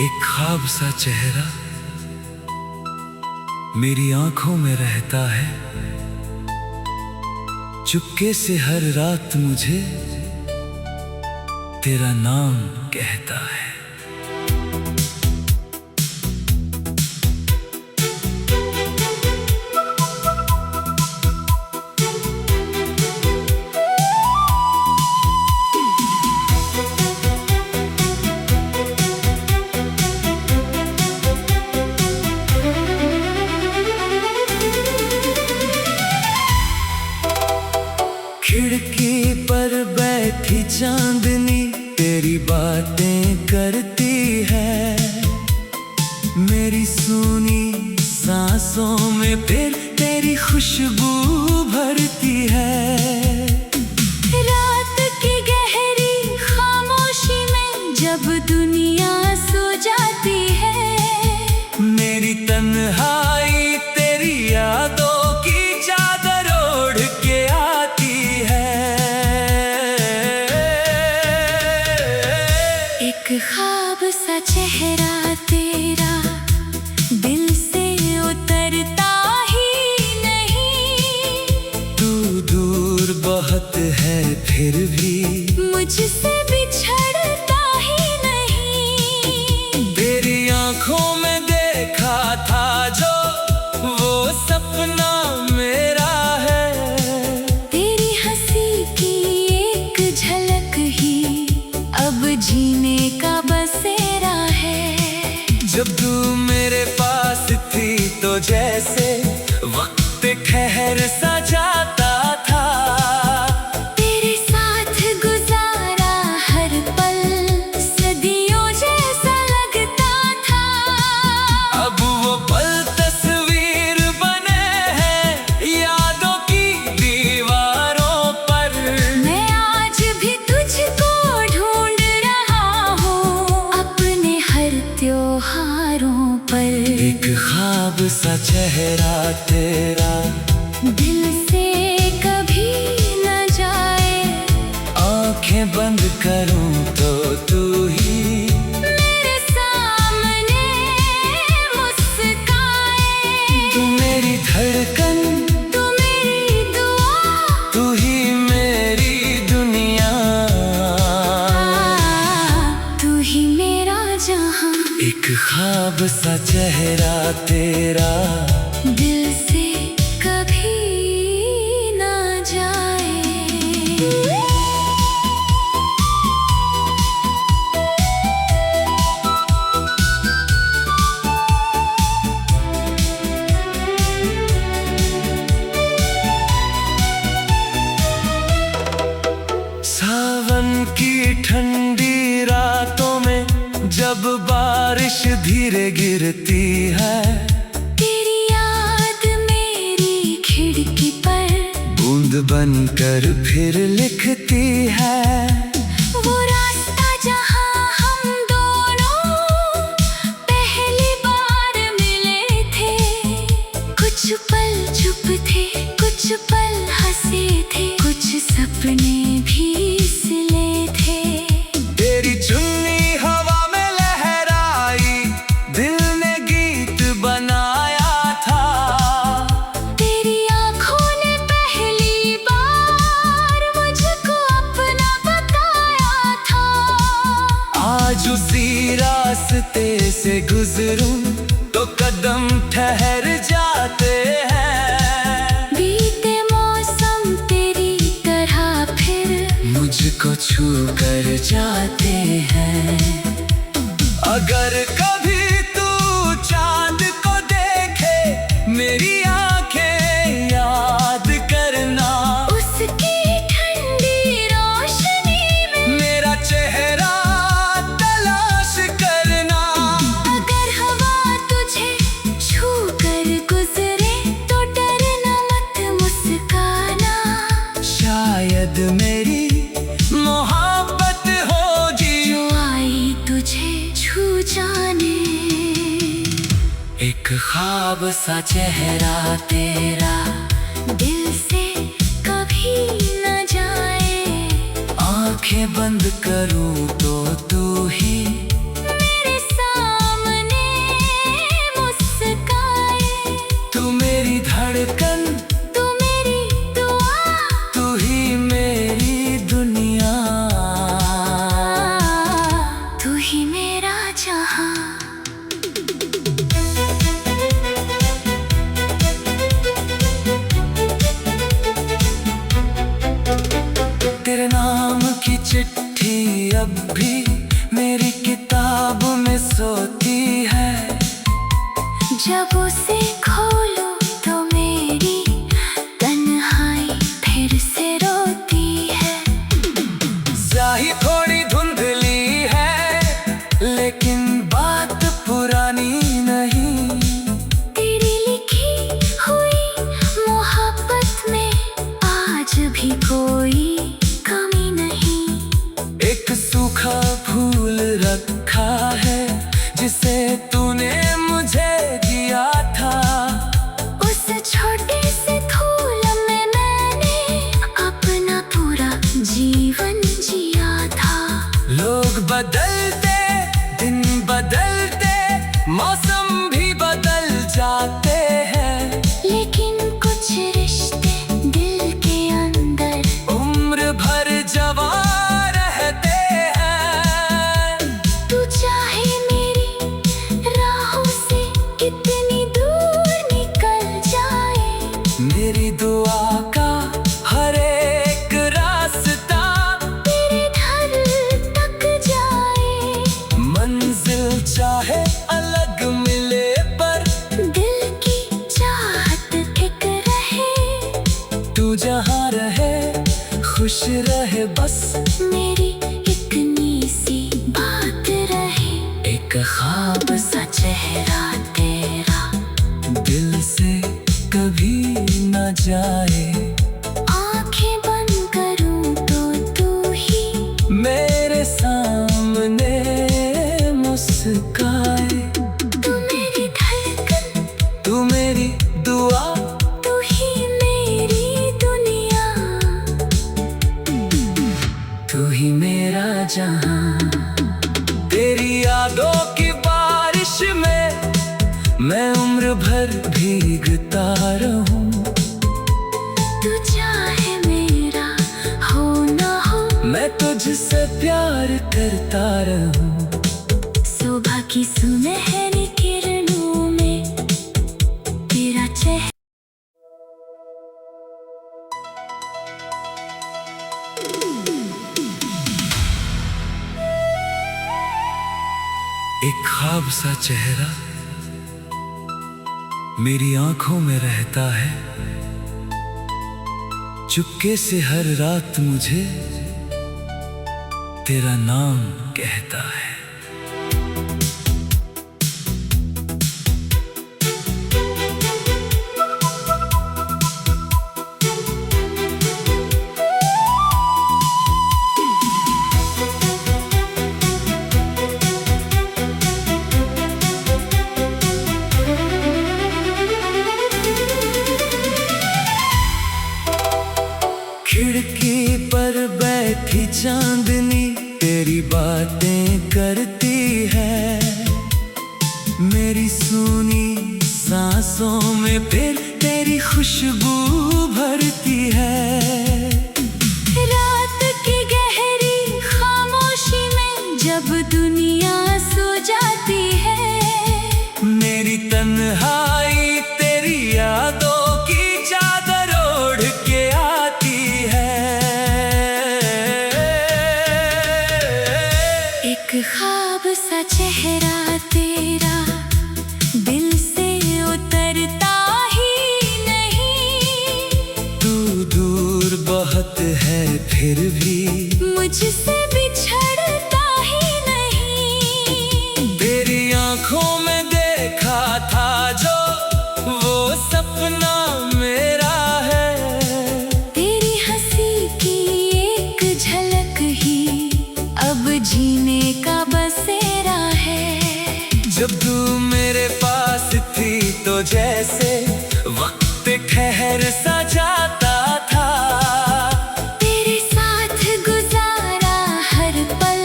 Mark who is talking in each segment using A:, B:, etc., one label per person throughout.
A: एक ख्वाब सा चेहरा मेरी आंखों में रहता है। चुपके से हर रात मुझे तेरा नाम कहता है। खिड़की पर बैठी चांदनी तेरी बातें करती है। मेरी सुनी सांसों में फिर तेरी खुशबू भरती है।
B: रात की गहरी खामोशी में जब दुनिया सो जाती है,
A: मेरी तन्हाई तेरी यादों की चादर ओढ़ के आती है।
B: एक ख्वाब सा चेहरा तेरा दिल से उतरता ही नहीं।
A: तू दूर बहुत है फिर भी
B: मुझसे बिछड़ता ही नहीं।
A: तेरी आंखों में देखा था जो वो सपना मेरा है।
B: तेरी हंसी की एक झलक ही अब जीने का बसेरा है।
A: जब तू मेरे पास थी तो जैसे वक्त ठहर सा जाता था।
B: तेरे साथ गुजारा हर पल सदियों जैसा लगता था।
A: अब वो पल तस्वीर बने हैं यादों की दीवारों पर।
B: मैं आज भी तुझको ढूंढ रहा हूँ अपने हर त्योहारों पर।
A: एक ख्वाब सा चेहरा तेरा
B: दिल से कभी न जाए।
A: आंखें बंद करूं तो तू ही
B: मेरे सामने मुस्काए।
A: तू मेरी धड़कन,
B: तू मेरी दुआ,
A: तू ही मेरी दुनिया।
B: तू ही मेरा जहां।
A: एक ख्वाब सा चेहरा तेरा
B: दिल से कभी ना जाए।
A: सावन की ठंडी रातों में जब बारिश धीरे गिरती है।
B: तेरी याद मेरी खिड़की पर
A: बूंद बनकर फिर लिखती है।
B: वो रास्ता जहां हम दोनों पहली बार मिले थे। कुछ पल चुप थे, कुछ पल हंसे थे, कुछ सपने भी सिले थे।
A: तेरी चुन्नी हवा में लहराई, दिल ने गीत बनाया था।
B: तेरी आंखों ने पहली बार मुझको अपना बताया था।
A: आज उसी रास्ते से गुजरूं तो कदम ठहर जाते हैं।
B: बीते मौसम तेरी तरह फिर
A: मुझको छू कर जाते हैं। अगर कभी तू चांद को देखे मेरी आंखें याद करना।
B: उसकी ठंडी रोशनी में
A: मेरा चेहरा तलाश करना।
B: अगर हवा तुझे छू कर गुजरे तो डरना मत, मुस्काना।
A: शायद मेरी मोहब्बत होगी
B: जो आई तुझे छू जाने।
A: एक ख्वाब सा चेहरा तेरा
B: दिल से कभी न जाए।
A: आंखें बंद करूं तो तू ही
B: मेरे साथ
A: मेरी धड़कन,
B: तू मेरी दुआ,
A: तू ही मेरी दुनिया,
B: तू ही मेरा जहां।
A: तेरे नाम की चिट्ठी अब भी मेरी किताब में सोती है।
B: जब उसे खोलो तो मेरी तन्हाई फिर से रोती है।
A: स्याही थोड़ी धुंधली है, लेकिन बात पुरानी नहीं।
B: तेरी लिखी हुई मोहब्बत में आज भी कोई कमी नहीं।
A: एक सूखा फूल रखा है जिसे तूने मुझे दिया था।
B: उस छोटे से फूल में मैंने अपना पूरा जीवन जिया था।
A: लोग बदलते, दिन बदलते, मौसम भी बदल जाते हैं,
B: लेकिन कुछ रिश्ते दिल के अंदर
A: उम्र भर जवां रहते हैं।
B: तू चाहे मेरी राहों से कितनी दूर निकल जाए,
A: मेरी दुआ का हर एक रास्ता
B: तेरे घर तक जाए।
A: मंजिल चाहे अलग मिले पर
B: दिल की चाहत एक रहे।
A: तू जहाँ रहे खुश रहे, बस
B: मेरी एक सी बात रहे।
A: एक ख्वाब
B: सा चेहरा तेरा
A: दिल से कभी न जाए।
B: आंखें बंद करूं तो तू ही
A: मेरे सामने मुस्काए।
B: तू मेरी धड़कन,
A: तू मेरी दुआ,
B: तू ही मेरी दुनिया,
A: तू ही मेरा जहां। तेरी यादों की बारिश में मैं उम्र भर भीगता रहूं।
B: तू चाहे मेरा हो ना हो,
A: मैं तुझसे प्यार करता रहूं।
B: सुबह की सुनहरी किरणों में तेरा चेहरा।
A: एक ख्वाब सा चेहरा मेरी आंखों में रहता है। चुपके से हर रात मुझे तेरा नाम कहता है। खिड़की पर बैठी चांदनी तेरी बातें करती है। मेरी सुनी सांसों में फिर तेरी खुशबू भरती है।
B: रात की गहरी खामोशी में जब दुनिया सो जाती है,
A: मेरी तन्हाई तेरी यादों की चादर ओढ़ के आती है।
B: एक ख्वाब सा चेहरा तेरा दिल से उतरता ही नहीं।
A: तू दूर बहुत है फिर भी
B: मुझसे बिछड़ता ही नहीं।
A: तेरी आंखों में देखा था जो वो सपना मेरा है।
B: तेरी हंसी की एक झलक ही अब जीने का बसेरा है।
A: जब तू मेरे पास थी तो जैसे वक्त ठहर सा जाता था।
B: तेरे साथ गुजारा हर पल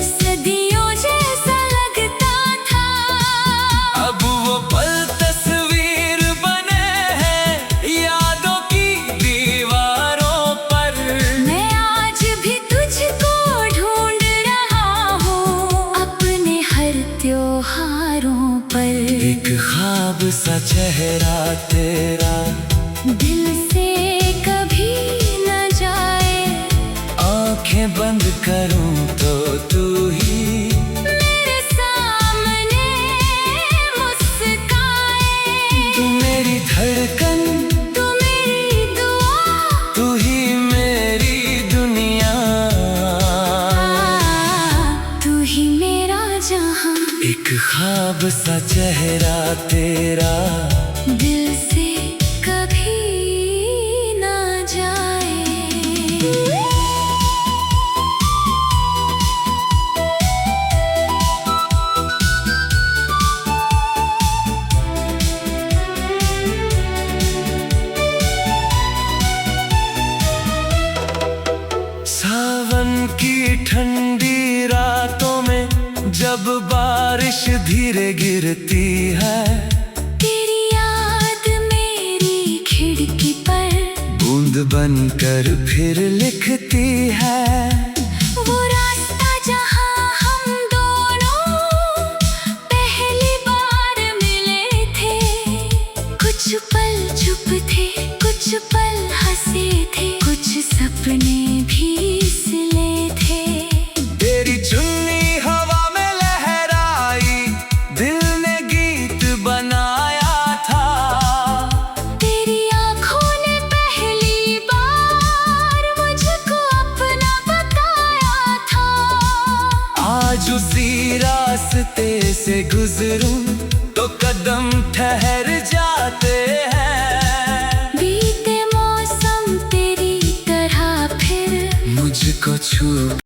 B: सदियों जैसा लगता था।
A: अब वो पल तस्वीर बने चेहरा तेरा
B: दिल से कभी न जाए।
A: आंखें बंद करूं तो तू ही
B: मेरे सामने मुस्काए।
A: तू मेरी धड़कन,
B: तू मेरी दुआ,
A: तू ही मेरी दुनिया।
B: तू ही मेरा जहां।
A: एक ख्वाब सा चेहरा तेरा
B: दिल से कभी ना जाए।
A: सावन की ठंडी रातों में जब बारिश धीरे गिरती है,
B: तेरी याद मेरी खिड़की पर
A: बूंद बनकर फिर लिखती है।
B: वो रास्ता जहां हम दोनों पहली बार मिले थे। कुछ पल चुप थे, कुछ पल हंसे थे, कुछ सपने भी सिले थे।
A: तेरी चुन्नी हवा में लहराई, दिल ने गीत बनाया था।
B: तेरी आंखों ने पहली बार मुझको अपना बताया था।
A: आज उसी रास्ते से गुजरूं